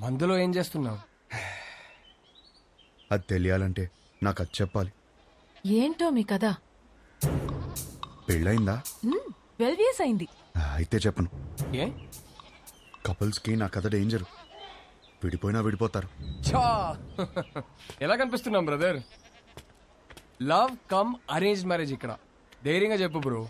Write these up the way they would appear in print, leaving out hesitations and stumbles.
మందులో ఏం చేస్తున్నావు? అది తెలియాలంటే నాకు అది చెప్పాలి. ఏంటో మీ కదా? పెళ్ళయిందా? 12 years అయింది. అయితే చెప్పను. ఏ? కపుల్స్కి నా కథ డేంజర్. విడిపోయినా విడిపోతారు. చా ఎలా కనిపిస్తున్నాం brother? Love cum arrange marriage ఇక్కడ. ధైర్యంగా చెప్పు బ్రో.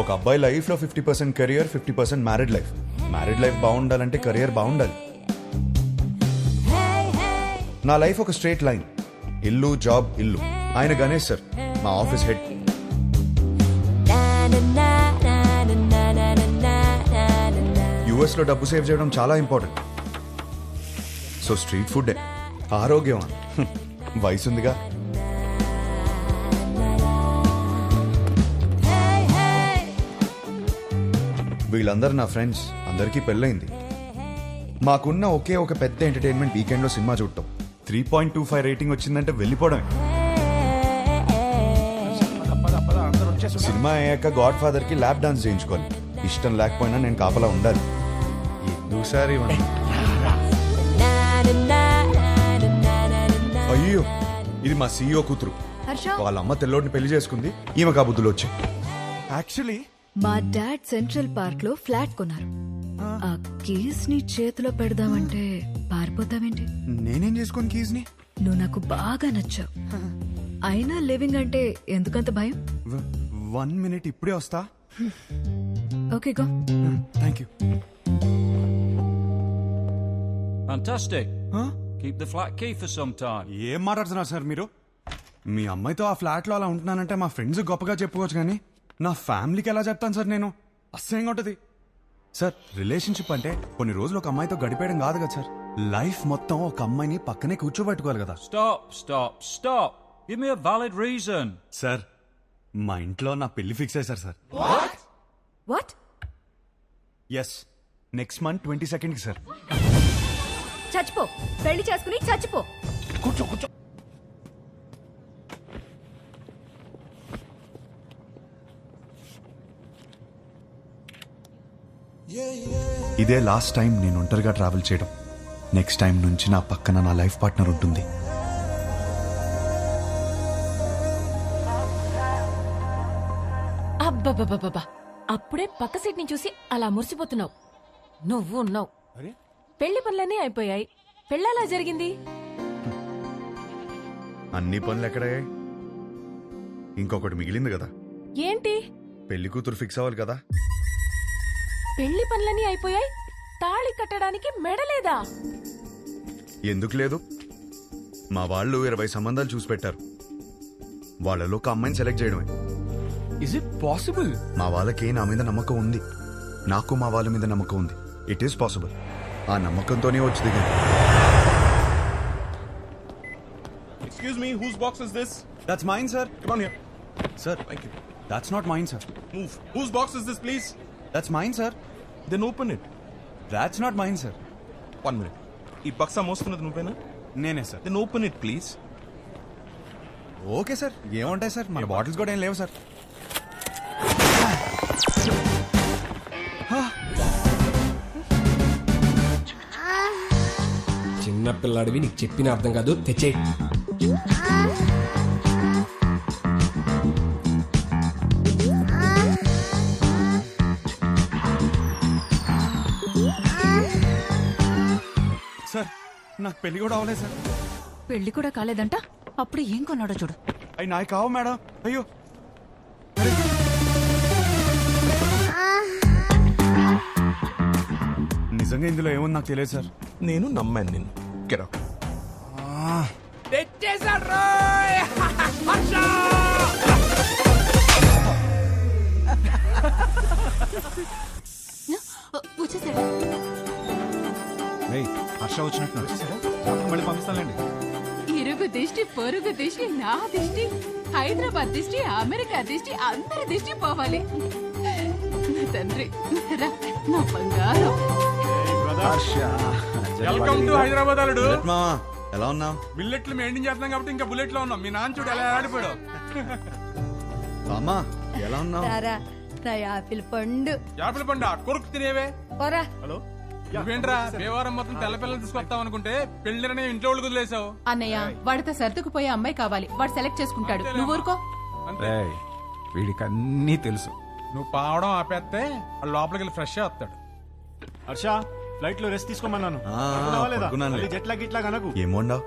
ఒక అబ్బాయి లైఫ్లో 50% career, 50% married life. Married life బాగుండాలంటే కెరియర్ బాగుండాలి. నా లైఫ్ ఒక స్ట్రేట్ లైన్. ఇల్లు, జాబ్, ఇల్లు. ఆయన గణేష్ సార్, మా ఆఫీస్ హెడ్. యుఎస్ లో డబ్బు సేవ్ చేయడం చాలా ఇంపార్టెంట్. సో స్ట్రీట్ ఫుడ్ ఆరోగ్యం. వయసుందిగా. వీళ్ళందరూ నా ఫ్రెండ్స్. అందరికీ పెళ్ళైంది. మాకున్న ఒకే ఒక పెద్ద ఎంటర్టైన్మెంట్ వీకెండ్ లో సినిమా చూడటం. 3.25 రేటింగ్ వచ్చిందంటే వెళ్ళిపోవడమే. సినిమా అయ్యాక గాడ్ ఫాదర్ కి ల్యాప్ డాన్స్ చేయించుకోవాలి. ఇష్టం లేకపోయినా నేను కాపలా ఉండాలి. ఎందుకు సార్ ఇవన్నీ? అయ్యో, ఇది మా సీఈఓ కూతురు. వాళ్ళ అమ్మ తెల్లోడిని పెళ్లి చేసుకుంది. ఈమె కాబుద్దులు వచ్చాయి. యాక్చువల్లీ మా డాడ్ సెంట్రల్ పార్క్ లో ఫ్లాట్ కొన్నారు. ఆ కీస్ ని చేతిలో పెడదామంటే పారిపోతావేంటి? నేనేం చేసుకోను కీస్ ని. నువ్వు నాకు బాగా నచ్చావు. అయినా లివింగ్ అంటే ఎందుకంత భయం? 1 minute, ఇప్పుడే వస్తా. Okay go. Thank you. Fantastic. Keep the flat key for some time. ఏం మాట్లాడుతున్నారు సార్ మీరు? మీ అమ్మాయితో ఆ ఫ్లాట్ లో అలా ఉంటున్నానంటే మా ఫ్రెండ్స్ గొప్పగా చెప్పుకోవచ్చు, కానీ నా ఫ్యామిలీకి ఎలా చెప్తాను సార్ నేను? అసహ్యంగా ఉంటుంది సార్. రిలేషన్షిప్ అంటే కొన్ని రోజులు ఒక అమ్మాయితో గడిపేయడం కాదు కదా సార్. లైఫ్ మొత్తం ఒక అమ్మాయిని పక్కనే కూర్చోబెట్టుకోవాలి కదా. Stop. Give me a valid reason. Sir, మా ఇంట్లో నా పెళ్లి ఫిక్స్ అయ్యారు sir. What? Yes, next month 22nd కి సార్. చచ్చిపో. పెళ్లి చేసుకుని చచ్చిపో. కూర్చో. ఇదే లాస్ట్ టైం నేను ఒంటరిగా ట్రావెల్ చేయడం. నెక్స్ట్ టైం నుంచి నా పక్కన నా లైఫ్ పార్ట్నర్ ఉంటుంది. అబ్బబ్బబ్బబ్బా, అప్పుడే పక్క సీట్ ని చూసి అలా మురిసిపోతున్నావు. నువ్వు ఉన్నావు. పెళ్లి పనులన్నీ అయిపోయాయి. పెళ్ళలా జరిగింది. అన్ని పనులు ఎక్కడయ్యాయి? ఇంకొకటి మిగిలింది కదా. ఏంటి? పెళ్లి కూతురు ఫిక్స్ అవ్వాలి కదా. పెళ్లి పనులన్నీ అయిపోయాయి. తాళి కట్టడానికి మెడలేదా? ఎందుకు లేదు? మా వాళ్ళు 20 సంబంధాలు చూసి పెట్టారు. వాళ్ళలో ఒక అమ్మాయిని సెలెక్ట్ చేయడమే. Is it possible? మా వాళ్ళకి నా మీద నమ్మకం ఉంది. నాకు మా వాళ్ళ మీద నమ్మకం ఉంది. It is possible. ఆ నమ్మకంతోనే వచ్చి దిగింది. Excuse me, whose box is this? That's mine sir. Come on here. Sir, Thank you. That's not mine sir. Move. Whose box is this, please? That's mine sir. Then open it. That's not mine sir. 1 minute. ఈ బక్సా మోస్తున్నది నువ్వేనా? నేనే సార్. Then open it, please. Okay sir, ఏముంటాయి sir, మన bottles కూడా ఏం లేవు సార్. చిన్న పిల్లాడివి, నీకు చెప్పిన అర్థం కాదు. తెచ్చే. సార్, నాకు పెళ్లి కూడా అవ్వలేదు సార్. పెళ్లి కూడా కాలేదంట. అప్పుడు ఏం కొన్నాడో చూడు. అవి నాకు కావు మేడం. అయ్యో, నిజంగా ఇందులో ఏముంది నాకు తెలియదు సార్. నేను నమ్మాను నిన్ను. Get out. వచ్చేసాడా? హర్ష వచ్చినట్టు మళ్ళీ పంపిస్తానండి. ఇరుగు దిష్టి, పొరుగు దిష్టి, నా దిష్టి, హైదరాబాద్ దిష్టి, అమెరికా దిష్టి, అందరి దిష్టి పోవాలి. నా తండ్రి, రా, నా బంగారం. వెల్కమ్ టు హైదరాబాద్ అల్లుడు. మామా, ఎలా ఉన్నావు? బిల్లెట్లు మెయింటైన్ చేస్తున్నాం కాబట్టి ఇంకా బుల్లెట్ లో ఉన్నాం. మీ నాన్న చూడు ఎలా ఆడిపోయాడు. అమ్మా, ఎలా ఉన్నావు? నా యాపిల్ పండు యాపిల్ పండు కొరుకు తినేవే. పోరా. నువ్వేంట్రా దేవారం మొత్తం తెల్ల పిల్లలు తీసుకొస్తావు అనుకుంటే పెళ్లిని ఇంట్లో వాళ్ళు వదిలేసావు. అన్నయ్య వాడితో సర్దుకుపోయే అమ్మాయి కావాలి, వాడు సెలెక్ట్ చేసుకుంటాడు, నువ్వు ఊరుకో. వీడికి అన్నీ తెలుసు. నువ్వు పావడం ఆపేస్తే వాడు లోపలికి వెళ్ళి ఫ్రెష్ వస్తాడు. హర్ష ఫ్లైట్ లో రెస్ట్ తీసుకోమన్నాను. జెట్ లాగ్ ఇట్లా కనకు. ఏమోండా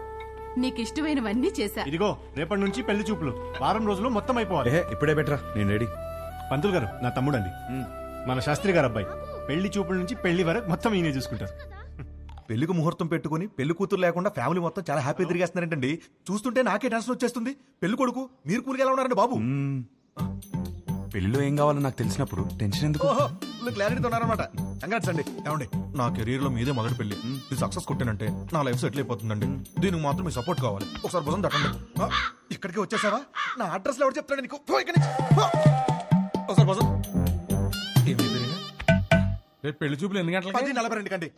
నీకు ఇష్టమైనవన్నీ చేశా. ఇదిగో రేపటి నుంచి పెళ్లి చూపులు వారం రోజులు మొత్తం అయిపోవాలి. ఇప్పుడే బెటరా, నేను రెడీ. పంతులు గారు నా తమ్ముడండి, మన శాస్త్రి గారు అబ్బాయి. పెళ్లి చూపుల నుంచి పెళ్లి వరకు మొత్తం ఈయనే చూసుకుంటారు. పెళ్లికి ముహూర్తం పెట్టుకుని పెళ్లి కూతురు లేకుండా ఫ్యామిలీ మొత్తం చాలా హ్యాపీ తిరిగేస్తున్నారంటండి. చూస్తుంటే నాకే టెన్షన్ వచ్చేస్తుంది. పెళ్లి కొడుకు మీరు కూలికి ఎలా ఉన్నారండి బాబు? పెళ్లిలో ఏం కావాలో నాకు తెలిసినప్పుడు టెన్షన్ ఎందుకు? క్లారిటీతో ఉన్నారనమాట. కంగ్రాట్స్ అండి. ఏమండి నా కెరీర్ లో మీదే మొదటి పెళ్లి. ఇది సక్సెస్ కొట్టానంటే నా లైఫ్ సెటిల్ అయిపోతుందండి. దీనికి మాత్రం మీ సపోర్ట్ కావాలి. ఒకసారి భుజం తట్టండి. ఇక్కడికి వచ్చేసావా? నా అడ్రస్ ఎవరు చెప్తాడు నీకు? పో ఇక్కడి నుంచి. ఒకసారి భుజం. రేపు పెళ్లి చూపులు ఎన్ని గంటలకి? 10:42 కండి.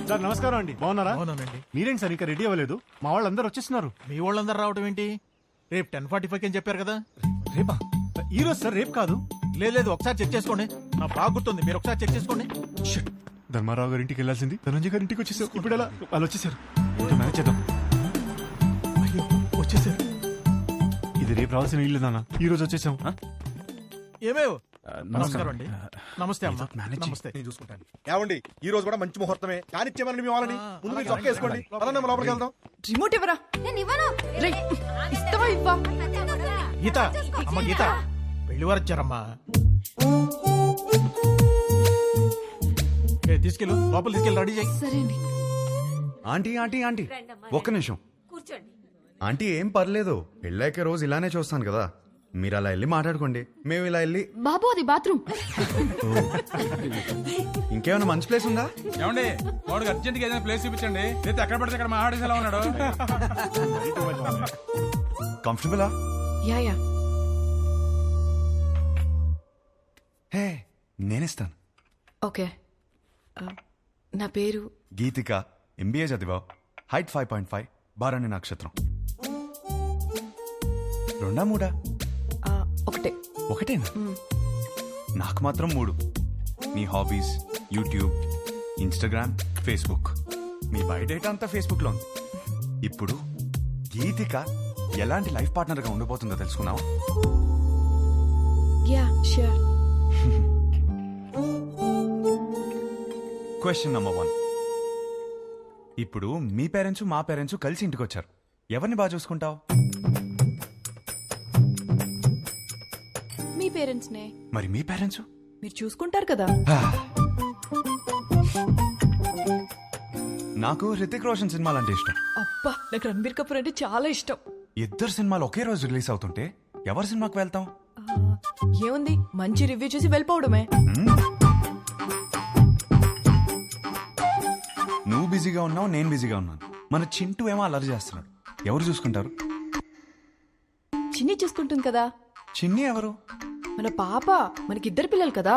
సార్ నమస్కారం అండి, బాగున్నారా? మీరేంటి సార్ ఇంకా రెడీ అవ్వలేదు? మా వాళ్ళందరూ వచ్చేస్తున్నారు. మీ వాళ్ళందరూ రావడం ఏంటి? రేపు 10:45 అని చెప్పారు కదా. రేపా? ఈ రోజు సార్, రేపు కాదు. లేదు ఒకసారి చెక్ చేసుకోండి, నాకు బాగా గుర్తుంది, మీరు ఒకసారి చెక్ చేసుకోండి. ధర్మారావు గారి ఇంటికి వెళ్ళాల్సింది ధనంజయ్ గారి ఇంటికి వచ్చేసారు. ఇప్పుడు ఎలా? వాళ్ళు వచ్చేసారు. ఇంకా మేనేజ్ చేద్దాం. అయ్యో వచ్చేసారు. ఇది రేపు రావాల్సిన ఇల్లు నాన్న, ఈ రోజు వచ్చేసాం. ఏమేవ్ నమస్కారం అండి. నమస్తే అమ్మా. నమస్తే. నేను చూసుకుంటాను. ఏమండి ఈ రోజు కూడా మంచి ముహూర్తమే. కానిచ్చేమని మీ వాళ్ళని ముందు మీరు చొక్క వేసుకోండి. పదండి లోపలికి వెళ్దాం. రిమోట్ ఇవ్వరా. ఇస్తావా ఇవ్వా? గీత, అమ్మ గీత, పెళ్లి వారు వచ్చారమ్మా. తీసుకెళ్ళు, లోపల తీసుకెళ్ళి రెడీ చేయి. సరే అండి. ఆంటీ ఆంటీ ఆంటీ ఒక్క నిమిషం. ఆంటీ ఏం పర్లేదు, పెళ్ళాక రోజు ఇలానే చూస్తాను కదా. మీరు అలా వెళ్ళి మాట్లాడుకోండి, మేము ఇలా వెళ్ళి. బాబు అది బాత్రూమ్. ఇంకేమైనా మంచి ప్లేస్ ఉందా? ఏమండి వాడికి అర్జెంట్ గా ఏదైనా ప్లేస్ చూపించండి. లేదా ఎక్కడ పడితే అక్కడ మా ఆడేసి ఎలా ఉన్నాడు? కంఫర్టబులా? Yeah yeah. హే నేనిస్తాను. ఓకే. నా పేరు గీతిక, ఎంబీఏ చదివావు, హైట్ 5.5, బారాణి నక్షత్రం. 2 3? ఒకటే. ఒకటేనా? నాకు మాత్రం 3. మీ హాబీస్ యూట్యూబ్, ఇన్స్టాగ్రామ్, ఫేస్బుక్. మీ బయోడేటా అంతా ఫేస్బుక్ లో ఉంది. ఇప్పుడు గీతిక ఎలాంటి లైఫ్ పార్ట్నర్ గా ఉండబోతుందో తెలుసుకున్నావా? Yeah sure. Question number 1. ఇప్పుడు మీ పేరెంట్స్ మా పేరెంట్స్ కలిసి ఇంటికి వచ్చారు. ఎవరిని బాగా చూసుకుంటావు? మీ పేరెంట్స్ నే. మరి మీ పేరెంట్స్? మీరు చూసుకుంటారు కదా. నాకు హృతిక్ రోషన్ సినిమాలంటే ఇష్టం. అబ్బా నాకు రణబీర్ కపూర్ అంటే చాలా ఇష్టం. ఇద్దరు సినిమాలు ఒకే రోజు రిలీజ్ అవుతుంటే ఎవరి సినిమాకి వెళ్తాం? ఏముంది, మంచి రివ్యూ చూసి వెళ్ళిపోవడమే. నువ్వు బిజీగా ఉన్నావు, నేను బిజీగా ఉన్నాను. మన చింటూ ఏమో అల్లరి చేస్తున్నాడు. ఎవరు చూసుకుంటారు? చిన్ని చూసుకుంటుంది కదా. చిన్ని ఎవరు? మన పాప. మనకిద్దరు పిల్లలు కదా.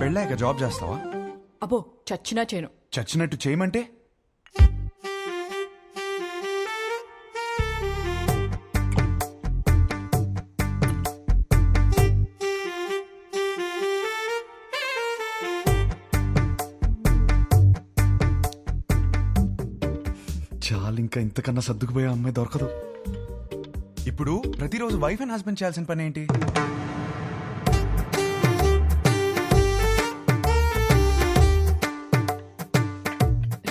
పెళ్ళాక జాబ్ చేస్తావా? అబ్బో చచ్చినా చేయను. చచ్చినట్టు చేయమంటే? చాలు, ఇంకా ఇంతకన్నా సర్దుకుపోయే అమ్మాయి దొరకదు. ఇప్పుడు ప్రతిరోజు వైఫ్ అండ్ హస్బెండ్ చేయాల్సిన పని ఏంటి?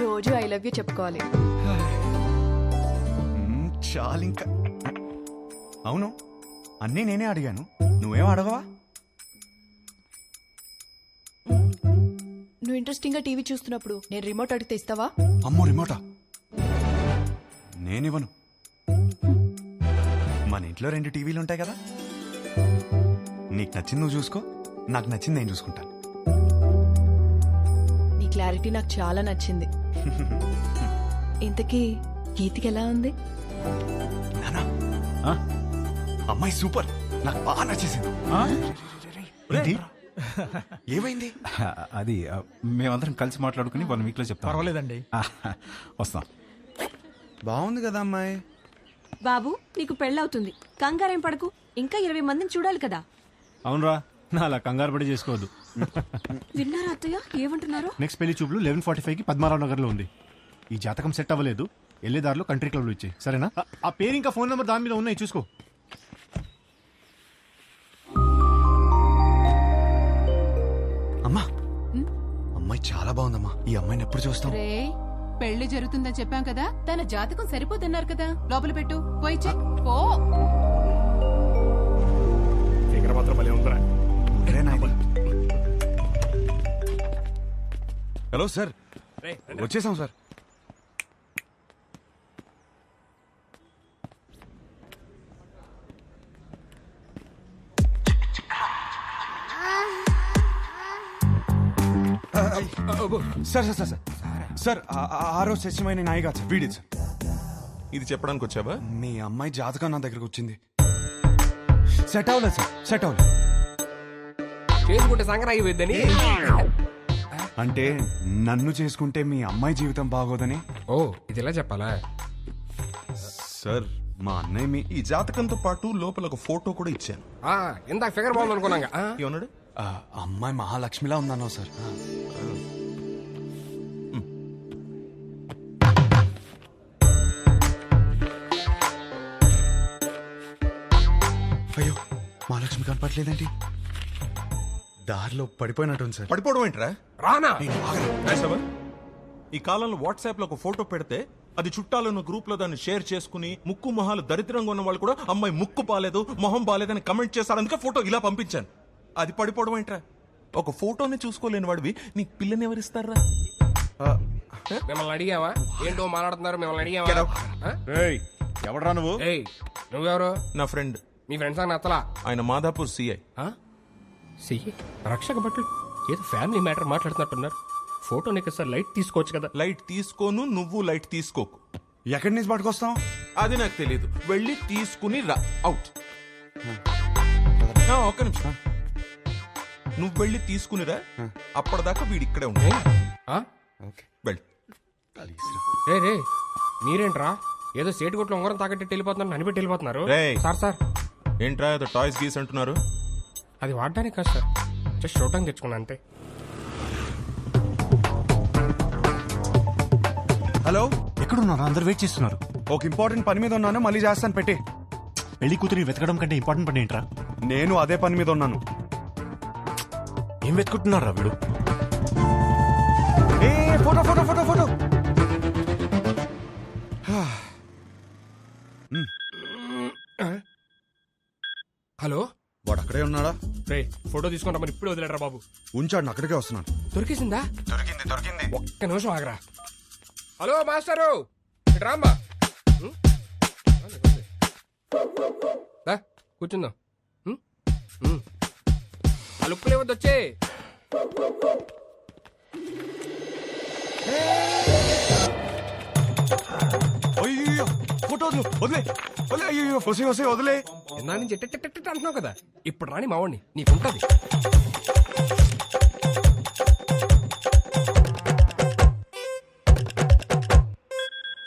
రోజు ఐ లవ్ యూ చెప్పుకోవాలి. చాలు ఇంకా. అవును, అన్నీ నేనే అడిగాను, నువ్వేం అడగవా? నువ్వు ఇంట్రెస్టింగ్ గా టీవీ చూస్తున్నప్పుడు నేను రిమోట్ అడిగితే ఇస్తావా? అమ్మో రిమోటా? నేనివ్వను. మన ఇంట్లో 2 టీవీలు ఉంటాయి కదా. నీకు నచ్చింది నువ్వు చూసుకో, నాకు నచ్చింది నేను చూసుకుంటాను. నీ క్లారిటీ నాకు చాలా నచ్చింది. ఇంతకీ గీతికి ఎలా ఉంది? నానా, అమ్మాయి సూపర్, నాకు బాగా నచ్చేసింది. ఏమైంది? అది మేమందరం కలిసి మాట్లాడుకుని 1 వీక్ లో చెప్తాం. పర్వాలేదండి. వస్తాం. బాగుంది కదా అమ్మాయి. బాబు నీకు పెళ్ళవుతుంది, కంగారేం పడకు. ఇంకా 20 మందిని చూడాలి కదా. అవునరా, నా అలా కంగారు పడి చేసుకోవద్దు. విన్నారా అత్తయ్య ఏమంటున్నారు? నెక్స్ట్ పెళ్లి చూపులు 11:45కి పద్మారావు నగర్ లో ఉంది. ఈ జాతకం సెట్ అవ్వలేదు, వెళ్ళేదారులు కంట్రీ క్లబ్ లో ఇచ్చాయి, సరేనా? ఆ పేరు ఇంకా ఫోన్ నెంబర్ దాని మీద ఉన్నాయి, చూసుకో. అమ్మా, అమ్మాయి చాలా బాగుందమ్మా. ఈ అమ్మాయిని ఎప్పుడు చూస్తాం? రే పెళ్లి జరుగుతుందని చెప్పాం కదా, తన జాతకం సరిపోతున్నారు కదా, లోపల పెట్టు, పోయి చెక్ పో. ఫిగర్ మాత్రం భలే ఉందిరా. హలో సార్, వచ్చేసాం sir. Sir sir sir sir sir, ఆరో శశిమైన నాయిగా సార్, వీడి సార్. ఇది చెప్పడానికి వచ్చావా? మీ అమ్మాయి జాతకం నా దగ్గరకు వచ్చింది. సెట్ అవ్వలేదు సార్, సెట్ అవ్వలేదు. చేసుకుంటే సంక్రాంతి అయిపోద్దని. అంటే నన్ను చేసుకుంటే మీ అమ్మాయి జీవితం బాగోదని. ఓ ఇది ఇలా చెప్పాలా? సార్ మా అన్నయ్య మీ ఈ జాతకంతో పాటు లోపల ఒక ఫోటో కూడా ఇచ్చాను. ఇందాక ఫిగర్ బాగుంది అనుకున్నాగా. ఏమన్నాడు? అమ్మాయి మహాలక్ష్మిలా ఉందన్నా సార్. అయ్యో, మహాలక్ష్మి కనపట్లేదండి. దారిలో పడిపోయినట్టుంది సార్. పడిపోవడం ఏంట్రా? రానా రాసావా? ఈ కాలంలో వాట్సాప్ లో ఒక ఫోటో పెడితే అది చుట్టాలను గ్రూప్ లో దాన్ని షేర్ చేసుకుని ముక్కు మొహాలు దరిద్రంగా ఉన్న వాళ్ళు కూడా అమ్మాయి ముక్కు బాలేదు, మొహం బాలేదని కమెంట్ చేశారు. అందుకే ఫోటో ఇలా పంపించాను. అది పడిపోవడం ఏంట్రా? ఒక ఫోటోని చూసుకోలేని వాడివి నీకు పిల్లని ఎవరిస్తారా? మిమ్మల్ని అడిగావా? ఏంటో మాట్లాడుతున్నారు, మిమ్మల్ని అడిగావా? ఎవడరా నువ్వు? నువ్వెవరు? నా ఫ్రెండ్. మీ ఫ్రెండ్స్ అని నచ్చలా? ఆయన మాదాపూర్ సిఐ. రక్షక భటులు ఏదో ఫ్యామిలీ మ్యాటర్ మాట్లాడుతున్నట్టున్నారు. ఫోటో నీకు సార్ లైట్ తీసుకోవచ్చు కదా. లైట్ తీసుకోను, నువ్వు లైట్ తీసుకోకు. ఎక్కడి నుంచి పట్టుకొస్తాం? అది నాకు తెలియదు. వెళ్ళి తీసుకుని రా. అవుట్. ఒక్క నిమిషం, నువ్వు వెళ్ళి తీసుకునిరా. అప్పటిదాకా వీడి ఇక్కడే ఉంటాయి. వెళ్ళి రే మీరేంట్రా ఏదో సేటు కొట్లు ఉంగరం తాకట్టి వెళ్ళిపోతున్నారు, ననిపెట్టి వెళ్ళిపోతున్నారు. సార్ సార్ ఏంట్రా ఏదో టాయ్స్ గీస్ అంటున్నారు? అది వాడడానికి కాదు సార్, జస్ట్ చూడటానికి తెచ్చుకున్నా అంతే. హలో, ఎక్కడున్నారా? అందరు వెయిట్ చేస్తున్నారు. ఒక ఇంపార్టెంట్ పని మీద ఉన్నాను, మళ్ళీ చేస్తాను, పెట్టి. పెళ్లి కూతురిని వెతకడం కంటే ఇంపార్టెంట్ పని ఏంట్రా? నేను అదే పని మీద ఉన్నాను. ఏం వెతుకుంటున్నారా వీడు? Photo photo photo photo. Hello, వాడు అక్కడే ఉన్నాడా? రే ఫోటో తీసుకుంటా మరి, ఇప్పుడు వదిలేరా బాబు. ఉంచాడు, అక్కడికే వస్తున్నాను. దొరికేసిందా? దొరికింది దొరికింది. ఒక్క నిమిషం ఆగరా. హలో మాస్టరు, రామ్మా. కూర్చుందాం. ఆ లుక్కులు ఏమొద్దు, వచ్చే. అయ్యో, ఫోటో వదిలే వదిలే వదిలే. అయ్యో, వసే వసే వదిలే. ఎందా నుంచి అంటున్నావు కదా, ఇప్పుడు రాని మావాడిని నీకుంటది.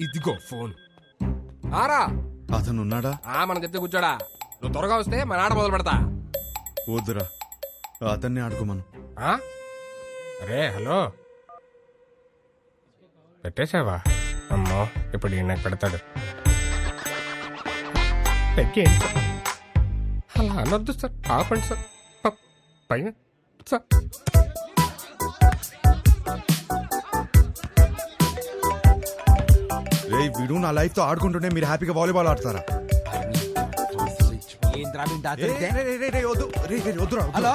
ఇదిగో ఫోన్. ఆరా అతను ఉన్నాడా? మనం చెప్తే కూర్చోడా. నువ్వు త్వరగా వస్తే మన ఆట మొదలు పెడతా. వద్దురా, అతన్ని ఆడుకోమను. అరే హలో, పెట్టేశావా? అమ్మో, ఇప్పుడు ఈయన పెడతాడు. తగ్గేయండి సార్, అలా అనొద్దు సార్, ఆపండి సార్. పైన సార్. రే, వీడు నా లైఫ్ తో ఆడుకుంటుంటే మీరు హ్యాపీగా వాలీబాల్ ఆడతారా? హలో,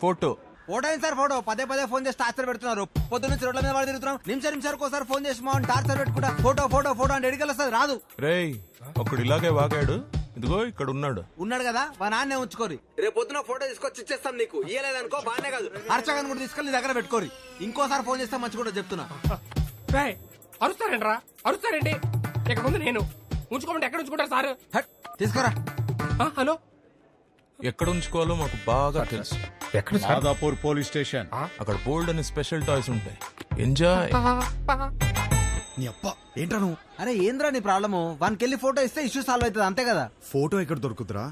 ఫోటో ఫోటో ఏంటి సార్? ఫోటో పదే పదే ఫోన్ చేసి టార్చర్ పెడుతున్నారు. పొద్దు నుంచి రోడ్ల మీద వాడు తిరుగుతున్నాం. నిమిషానికి ఒకసారి ఫోన్ చేసి మా టార్చర్ పెట్టుకుంటా. ఫోటో ఫోటో ఫోటో అంటే ఎడికెళ్ళొస్తుంది, రాదు. రేయ్, ఒకడు ఇలాగే వాగాడు. ఇదిగో ఇక్కడ ఉన్నాడు. ఉన్నాడు కదా, మా నాన్నే ఉంచుకోరి. రేపు పొద్దున ఫోటో తీసుకొచ్చి ఇచ్చేస్తాం నీకు. ఇయ్యలేదనుకో బానే కాదు, అర్చగాన్ని కూడా తీసుకెళ్ళి నీ దగ్గర పెట్టుకోరి. ఇంకోసారి ఫోన్ చేస్తే మంచి కూడా చెప్తున్నా. అరుస్తారేంట్రా? అరుస్తారేంటి? ఇక ముందు నేను ఉంచుకోమంటే ఎక్కడ ఉంచుకుంటారు సార్? తీసుకురా. హలో, ఎక్కడ ఉంచుకోవాలో మాకు బాగా తెలుసు. ఎక్కడ సార్? Madhapur police station. అక్కడ బోల్డ్ అని స్పెషల్ టాయ్స్ ఉంటాయి. ఎంజాయ్. నీ అప్ప ఏంట్రా నువ్వు? అరే ఏంద్రా నీ ప్రాబ్లము? వానికి వెళ్ళి ఫోటో ఇస్తే ఇష్యూ సాల్వ్ అవుతుంది అంతే కదా. ఫోటో ఎక్కడ దొరుకుతురా?